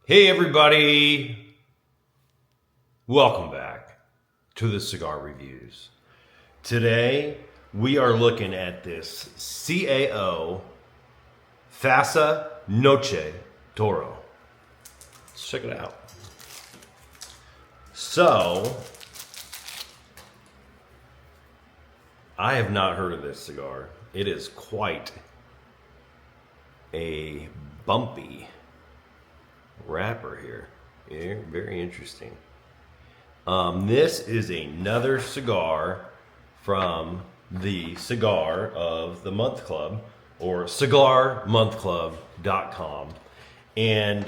Hey everybody, welcome back to the Cigar Reviews. Today we are looking at this CAO Fasa Noche Toro. Let's check it out. So, I have not heard of this cigar. It is quite a bumpy wrapper here. Yeah, very interesting. This is another cigar from the Cigar of the Month Club, or cigarmonthclub.com. And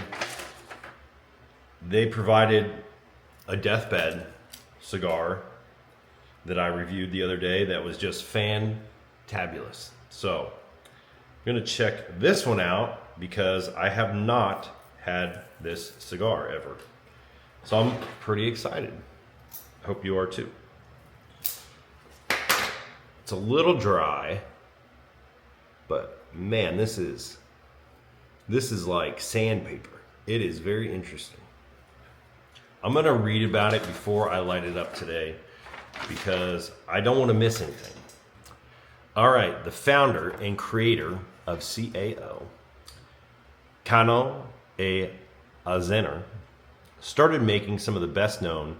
they provided a deathbed cigar that I reviewed the other day that was just fantabulous. So I'm going to check this one out because I have not had this cigar ever. So I'm pretty excited. Hope you are too. It's a little dry, but man, this is like sandpaper. It is very interesting. I'm gonna read about it before I light it up today because I don't want to miss anything. All right, the founder and creator of CAO, Cano A. Azener, started making some of the best known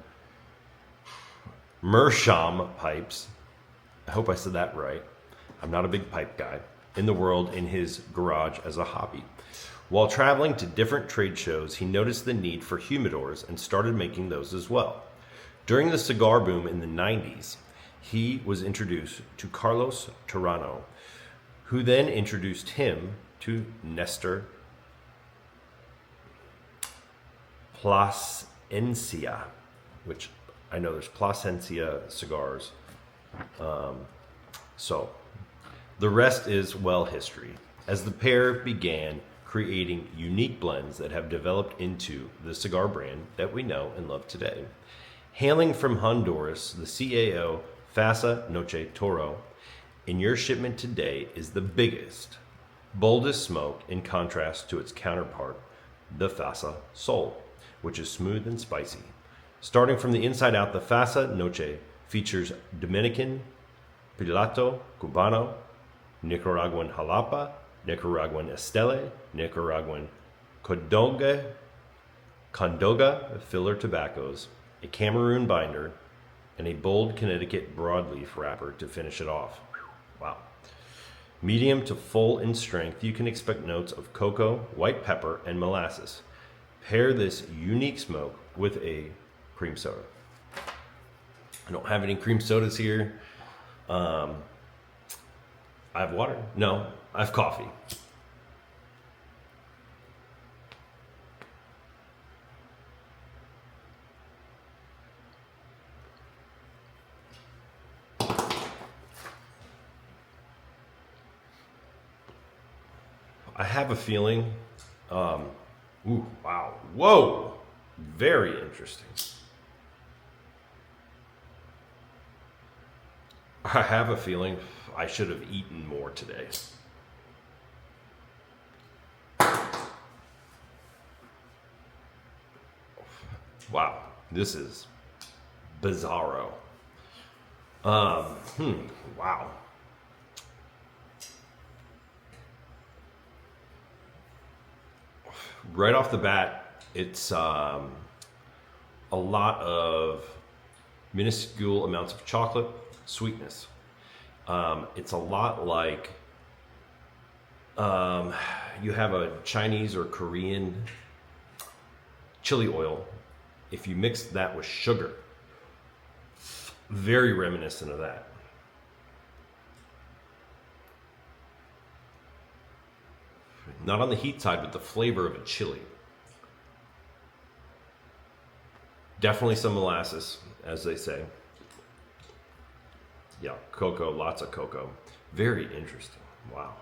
Meerschaum pipes. I hope I said that right. I'm not a big pipe guy. In the world in his garage as a hobby. While traveling to different trade shows, he noticed the need for humidors and started making those as well. During the cigar boom in the 90s, he was introduced to Carlos Torano, who then introduced him to Nestor Plasencia, which I know there's Plasencia cigars. So the rest is well history, as the pair began creating unique blends that have developed into the cigar brand that we know and love today. Hailing from Honduras, the CAO Fasa Noche Toro in your shipment today is the biggest, boldest smoke in contrast to its counterpart, the Fasa Sol, which is smooth and spicy. Starting from the inside out, the Fasa Noche features Dominican Pilato Cubano, Nicaraguan Jalapa, Nicaraguan Estelle, Nicaraguan Condoga filler tobaccos, a Cameroon binder, and a bold Connecticut broadleaf wrapper to finish it off. Wow. Medium to full in strength, you can expect notes of cocoa, white pepper, and molasses. Pair this unique smoke with a cream soda. I don't have any cream sodas here. I have water. No, I have coffee. I have a feeling. Ooh, wow. Whoa. Very interesting. I have a feeling I should have eaten more today. Wow, this is bizarro. Wow. Right off the bat, it's a lot of minuscule amounts of chocolate, sweetness. It's a lot like you have a Chinese or Korean chili oil. If you mix that with sugar, very reminiscent of that. Not on the heat side, but the flavor of a chili. Definitely some molasses, as they say. Yeah, cocoa, lots of cocoa. Very interesting. Wow.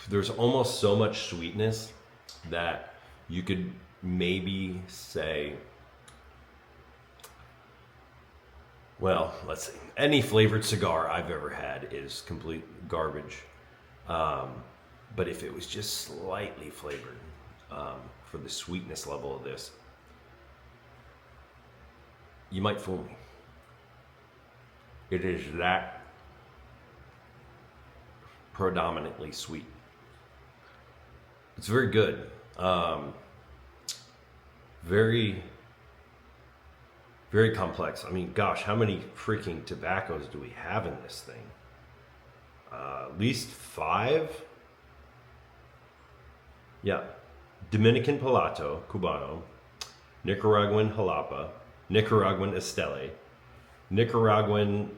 There's almost so much sweetness that you could maybe say, well, let's see. Any flavored cigar I've ever had is complete garbage. But if it was just slightly flavored for the sweetness level of this, you might fool me. It is that predominantly sweet. It's very good. Very, very complex. I mean, gosh, how many freaking tobaccos do we have in this thing? At least 5. Yeah. Dominican Pilato, Cubano, Nicaraguan Jalapa, Nicaraguan Estelle, Nicaraguan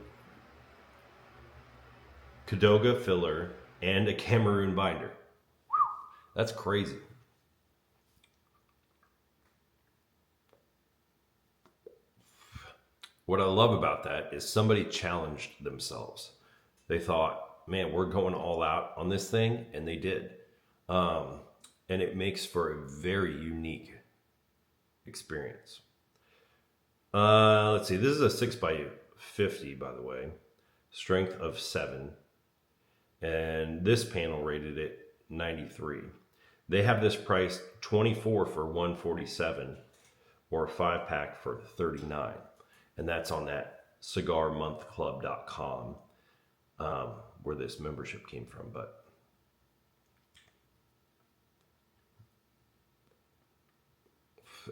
Cadoga filler, and a Cameroon binder. That's crazy. What I love about that is somebody challenged themselves. They thought, man, we're going all out on this thing, and they did. And it makes for a very unique experience. Let's see, this is a 6x50, by the way, strength of 7. And this panel rated it 93. They have this priced 24 for 147 or a 5-pack for 39. And that's on that cigarmonthclub.com where this membership came from. But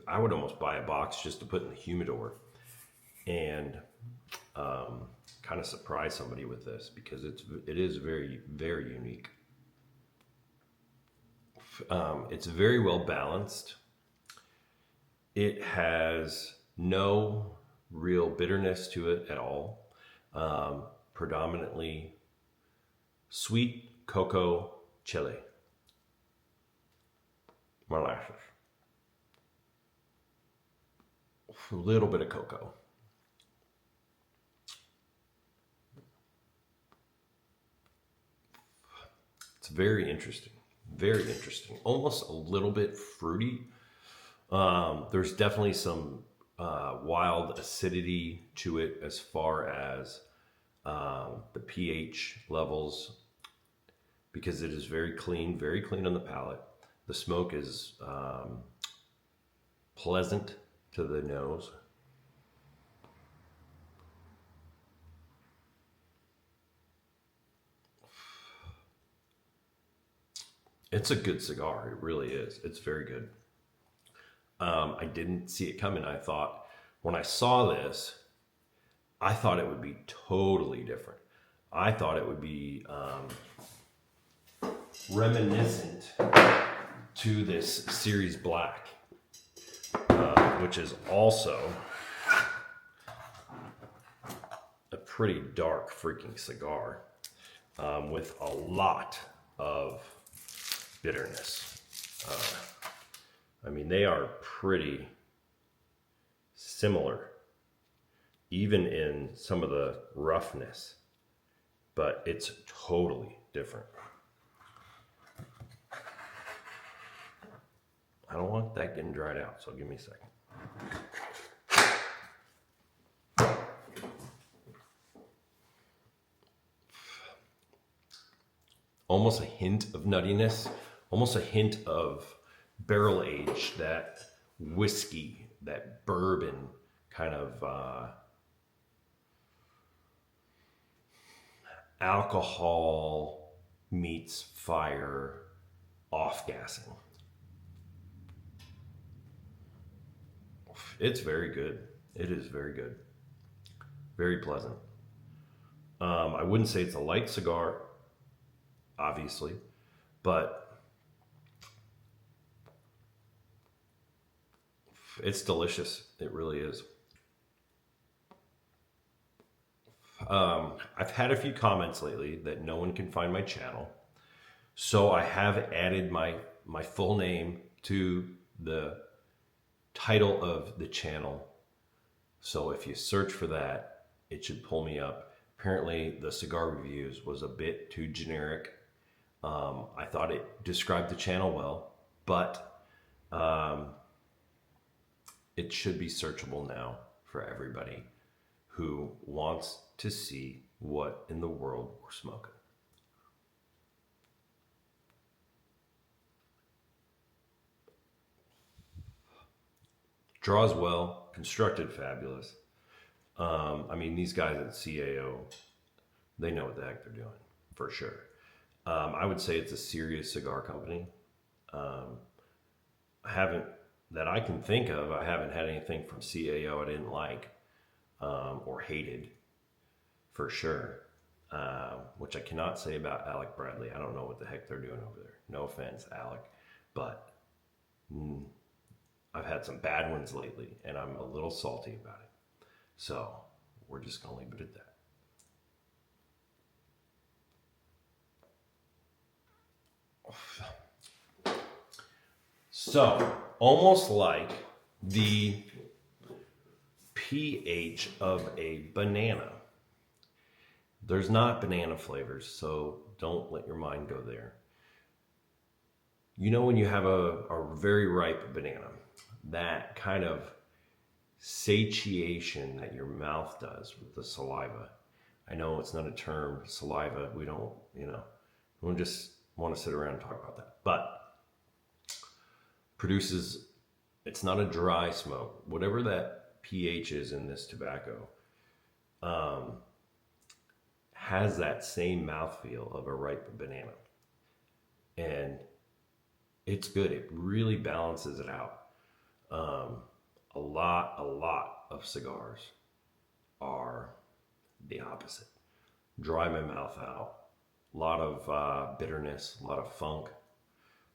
I would almost buy a box just to put in the humidor and kind of surprise somebody with this, because it is very, very unique. It's very well balanced. It has no real bitterness to it at all. Predominantly sweet cocoa chili molasses. A little bit of cocoa. It's very interesting. Very interesting. Almost a little bit fruity. There's definitely some wild acidity to it as far as the pH levels, because it is very clean on the palate. The smoke is pleasant to the nose. It's a good cigar. It really is. It's very good. I didn't see it coming. I thought, when I saw this, I thought it would be totally different. I thought it would be reminiscent to this Series Black, which is also a pretty dark freaking cigar with a lot of bitterness. I mean, they are pretty similar, even in some of the roughness, but it's totally different. I don't want that getting dried out, so give me a second. Almost a hint of nuttiness, almost a hint of barrel age, that whiskey, that bourbon kind of alcohol meets fire off-gassing. It's very good. It is very good. Very pleasant. I wouldn't say it's a light cigar, obviously, but it's delicious. It really is. I've had a few comments lately that no one can find my channel, so I have added my full name to the title of the channel. So if you search for that, it should pull me up. Apparently the cigar reviews was a bit too generic. I thought it described the channel well, but it should be searchable now for everybody who wants to see what in the world we're smoking. Draws well, constructed fabulous. I mean, these guys at CAO, they know what the heck they're doing, for sure. I would say it's a serious cigar company. I haven't, that I can think of, I haven't had anything from CAO I didn't like or hated, for sure. Which I cannot say about Alec Bradley. I don't know what the heck they're doing over there. No offense, Alec, but I've had some bad ones lately, and I'm a little salty about it. So we're just gonna leave it at that. So almost like the pH of a banana. There's not banana flavors, so don't let your mind go there. You know, when you have a very ripe banana, that kind of satiation that your mouth does with the saliva. I know it's not a term, saliva. We don't, we don't just want to sit around and talk about that. But produces, it's not a dry smoke. Whatever that pH is in this tobacco, has that same mouthfeel of a ripe banana. And it's good. It really balances it out. A lot of cigars are the opposite. Dry my mouth out. A lot of bitterness, a lot of funk,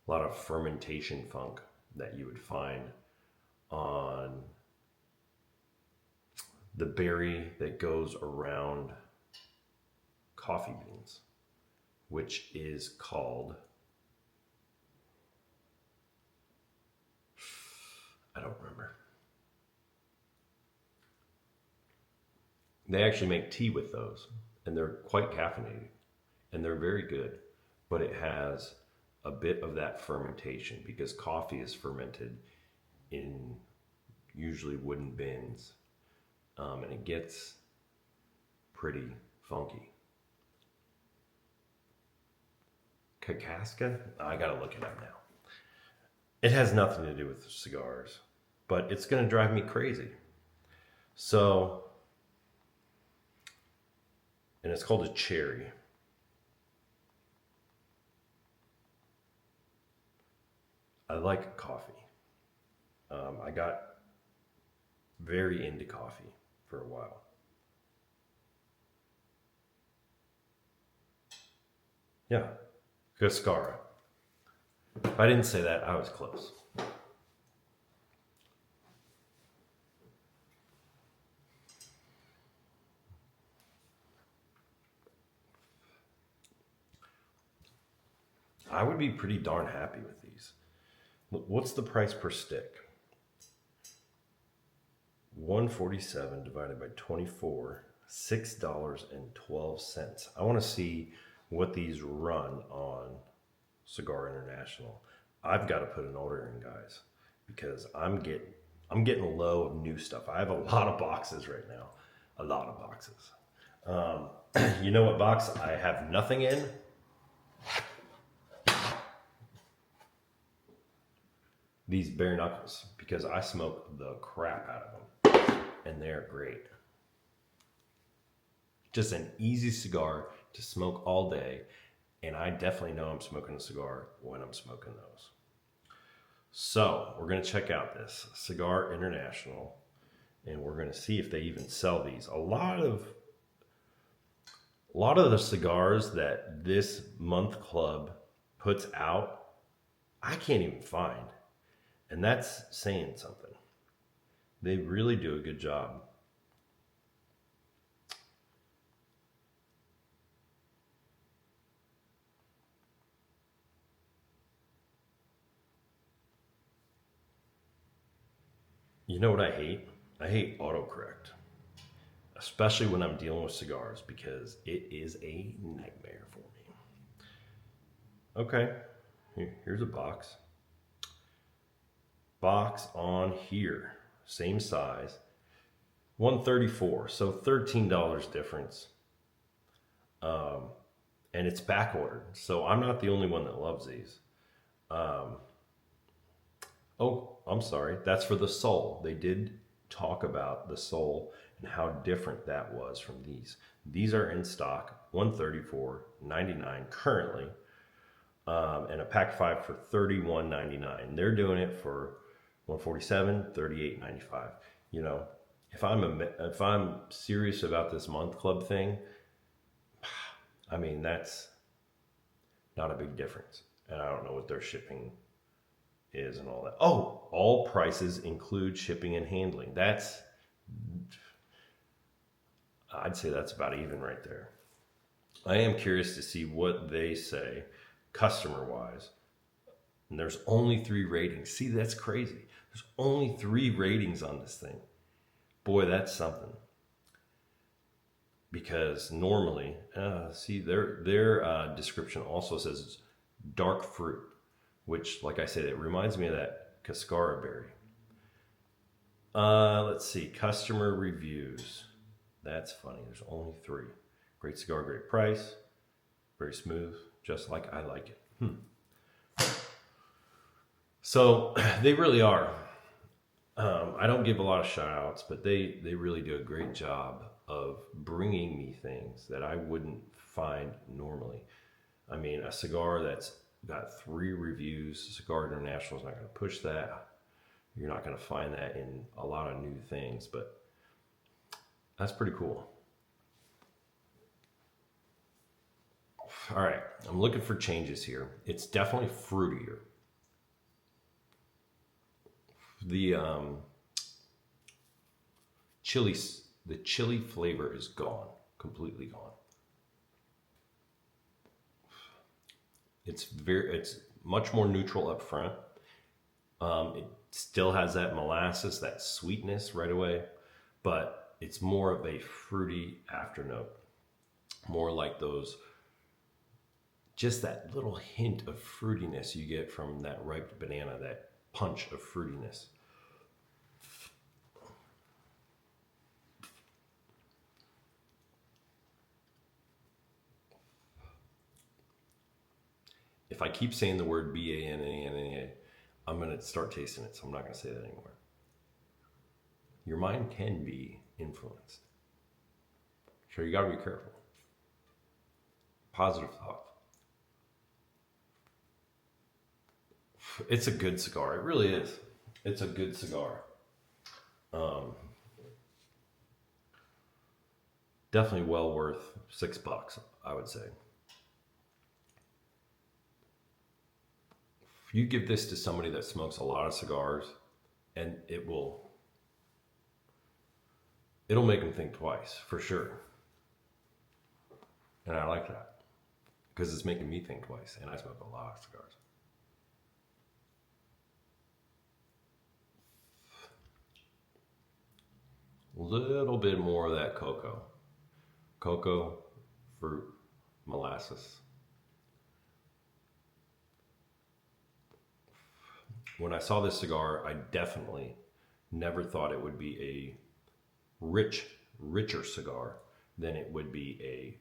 a lot of fermentation funk that you would find on the berry that goes around coffee beans, which is called, I don't remember. They actually make tea with those, and they're quite caffeinated, and they're very good, but it has a bit of that fermentation because coffee is fermented in usually wooden bins, and it gets pretty funky. Kakaska? I gotta look it up now. It has nothing to do with cigars, but it's gonna drive me crazy. So, and it's called a cherry. I like coffee. I got very into coffee for a while. Yeah, Cascara. If I didn't say that, I was close. I would be pretty darn happy with these. What's the price per stick? 147 divided by 24, $6.12. I want to see what these run on Cigar International. I've got to put an order in, guys, because I'm getting low of new stuff. I have a lot of boxes right now, a lot of boxes. You know what box I have nothing in? These bare knuckles, because I smoke the crap out of them, and they're great. Just an easy cigar to smoke all day, and I definitely know I'm smoking a cigar when I'm smoking those. So we're going to check out this Cigar International, and we're going to see if they even sell these. A lot of the cigars that this month club puts out, I can't even find. And that's saying something. They really do a good job. You know what I hate? I hate autocorrect. Especially when I'm dealing with cigars, because it is a nightmare for me. Okay, here's a box. Box on here, same size, $134, so $13 difference. And it's back ordered, so I'm not the only one that loves these. Oh, I'm sorry. That's for the soul. They did talk about the soul and how different that was from these. These are in stock, 134.99 currently, and a pack 5 for 31.99. They're doing it for 147, 38.95. You know, if I'm serious about this month club thing, I mean that's not a big difference. And I don't know what their shipping is and all that. Oh, all prices include shipping and handling. I'd say that's about even right there. I am curious to see what they say customer wise. And there's only 3 ratings. See, that's crazy. There's only 3 ratings on this thing. Boy, that's something. Because normally, see, their description also says it's dark fruit, which, like I said, it reminds me of that cascara berry. Let's see, customer reviews. That's funny. There's only 3. Great cigar, great price, very smooth, just like I like it. So they really are. I don't give a lot of shout outs, but they really do a great job of bringing me things that I wouldn't find normally. I mean, a cigar that's got 3 reviews, Cigar International is not going to push that. You're not going to find that in a lot of new things, but that's pretty cool. All right, I'm looking for changes here. It's definitely fruitier. The chili flavor is gone, completely gone. It's much more neutral up front. It still has that molasses, that sweetness right away, but it's more of a fruity afternote. More like those, just that little hint of fruitiness you get from that ripe banana, that punch of fruitiness. If I keep saying the word BANANA, I'm going to start tasting it, so I'm not going to say that anymore. Your mind can be influenced. So you got to be careful. Positive thought. It's a good cigar. It really is. It's a good cigar. Definitely well worth $6, I would say. If you give this to somebody that smokes a lot of cigars, and it'll make them think twice, for sure. And I like that, because it's making me think twice, and I smoke a lot of cigars. A little bit more of that cocoa, fruit, molasses. When I saw this cigar, I definitely never thought it would be a richer cigar than it would be a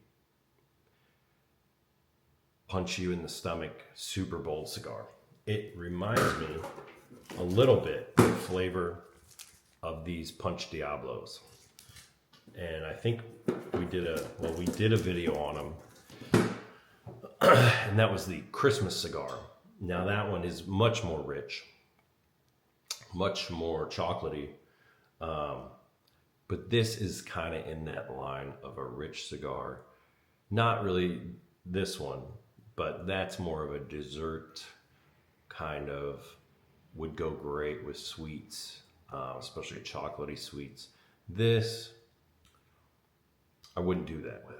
punch you in the stomach, super bold cigar. It reminds me a little bit of the flavor of these Punch Diablos. And I think we did a video on them. And that was the Christmas cigar. Now that one is much more rich, much more chocolatey. But this is kind of in that line of a rich cigar. Not really this one, but that's more of a dessert kind of, would go great with sweets, especially chocolatey sweets. This, I wouldn't do that with.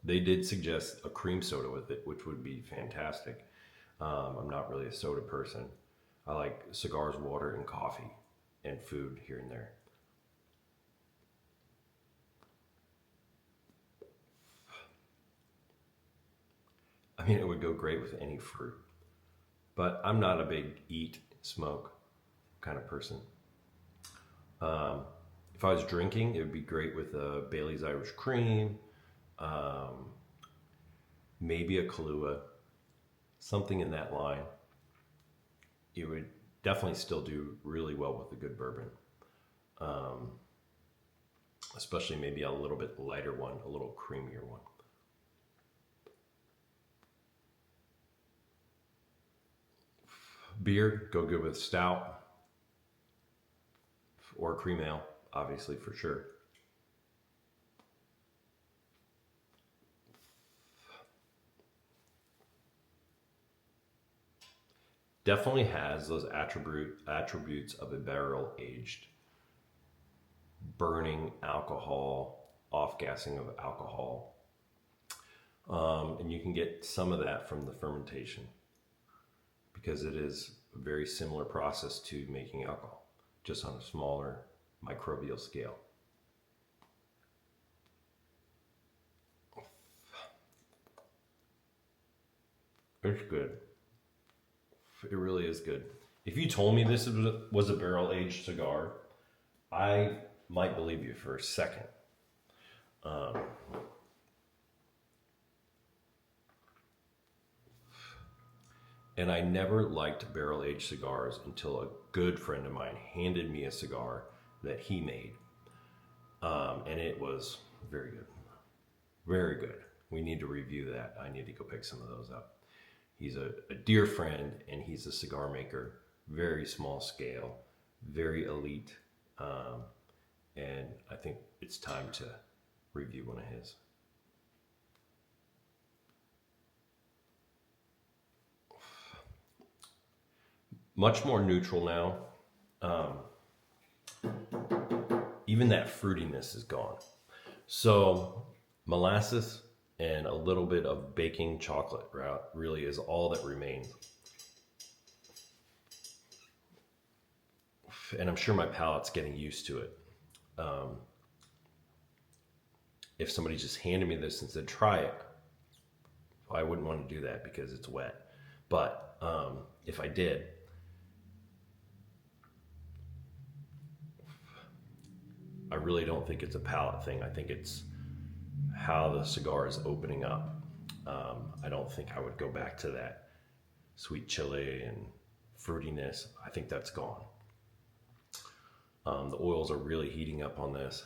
They did suggest a cream soda with it, which would be fantastic. I'm not really a soda person. I like cigars, water, and coffee, and food here and there. I mean, it would go great with any fruit. But I'm not a big eat, smoke kind of person. If I was drinking, it would be great with Bailey's Irish Cream, maybe a Kahlua, something in that line. It would definitely still do really well with a good bourbon. Especially maybe a little bit lighter one, a little creamier one. Beer, go good with stout or cream ale, obviously, for sure. Definitely has those attributes of a barrel aged, burning alcohol, off gassing of alcohol. And you can get some of that from the fermentation because it is a very similar process to making alcohol, just on a smaller microbial scale. It's good. It really is good. If you told me this was a barrel aged cigar, I might believe you for a second. And I never liked barrel aged cigars until a good friend of mine handed me a cigar that he made. And it was very good. Very good. We need to review that. I need to go pick some of those up. He's a dear friend, and he's a cigar maker, very small scale, very elite. And I think it's time to review one of his. Much more neutral now. Even that fruitiness is gone. So molasses and a little bit of baking chocolate really is all that remains. And I'm sure my palate's getting used to it. If somebody just handed me this and said, try it, I wouldn't want to do that because it's wet. But if I did, I really don't think it's a palate thing. I think it's how the cigar is opening up. I don't think I would go back to that sweet chili and fruitiness. I think that's gone. The oils are really heating up on this.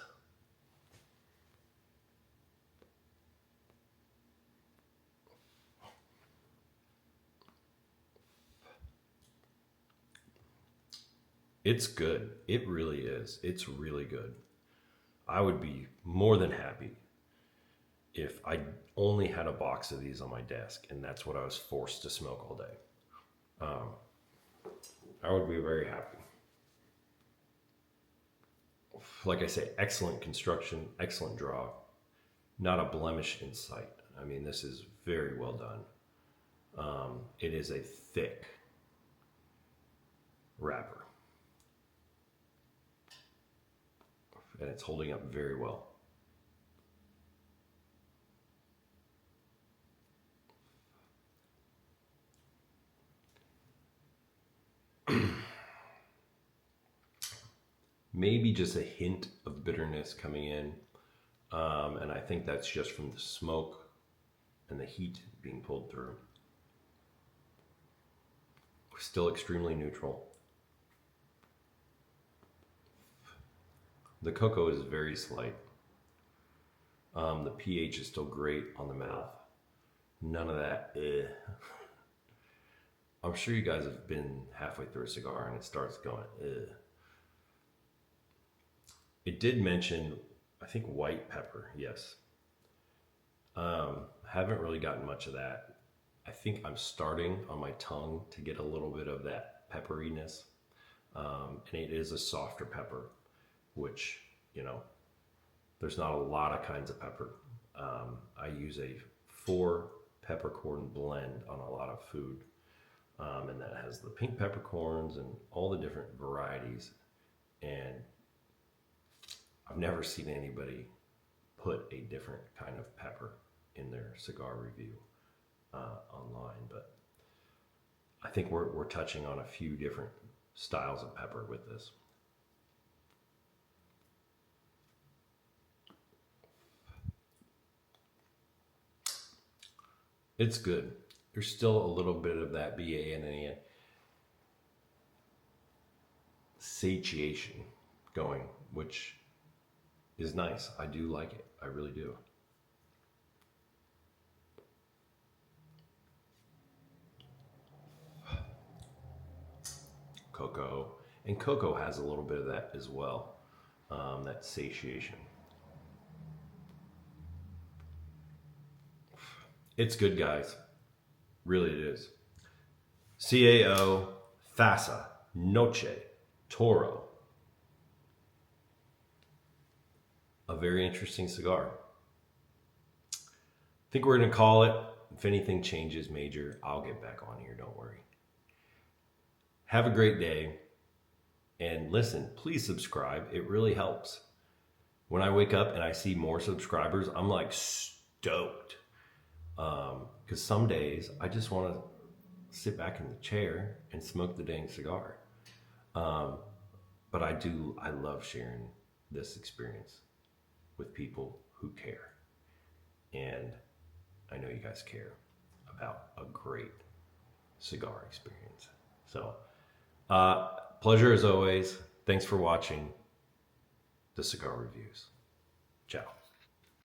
It's good. It really is. It's really good. I would be more than happy if I only had a box of these on my desk and that's what I was forced to smoke all day. I would be very happy. Like I say, excellent construction, excellent draw, not a blemish in sight. I mean, this is very well done. It is a thick wrapper. And it's holding up very well. Maybe just a hint of bitterness coming in. And I think that's just from the smoke and the heat being pulled through. Still extremely neutral. The cocoa is very slight. The pH is still great on the mouth. None of that. I'm sure you guys have been halfway through a cigar and it starts going. It did mention, I think, white pepper. Yes. Haven't really gotten much of that. I think I'm starting on my tongue to get a little bit of that pepperiness. And it is a softer pepper, which, you know, there's not a lot of kinds of pepper. I use a 4 peppercorn blend on a lot of food. And that has the pink peppercorns and all the different varieties. And I've never seen anybody put a different kind of pepper in their cigar review online, but I think we're touching on a few different styles of pepper with this. It's good. There's still a little bit of that BANN satiation going, which is nice. I do like it. I really do. Cocoa. And cocoa has a little bit of that as well, that satiation. It's good, guys. Really, it is. CAO Fasa, Noche, Toro. A very interesting cigar. I think we're going to call it. If anything changes major, I'll get back on here. Don't worry. Have a great day. And listen, please subscribe. It really helps. When I wake up and I see more subscribers, I'm like stoked. Because some days I just want to sit back in the chair and smoke the dang cigar. But I love sharing this experience with people who care. And I know you guys care about a great cigar experience. So, pleasure as always. Thanks for watching the Cigar Reviews. Ciao.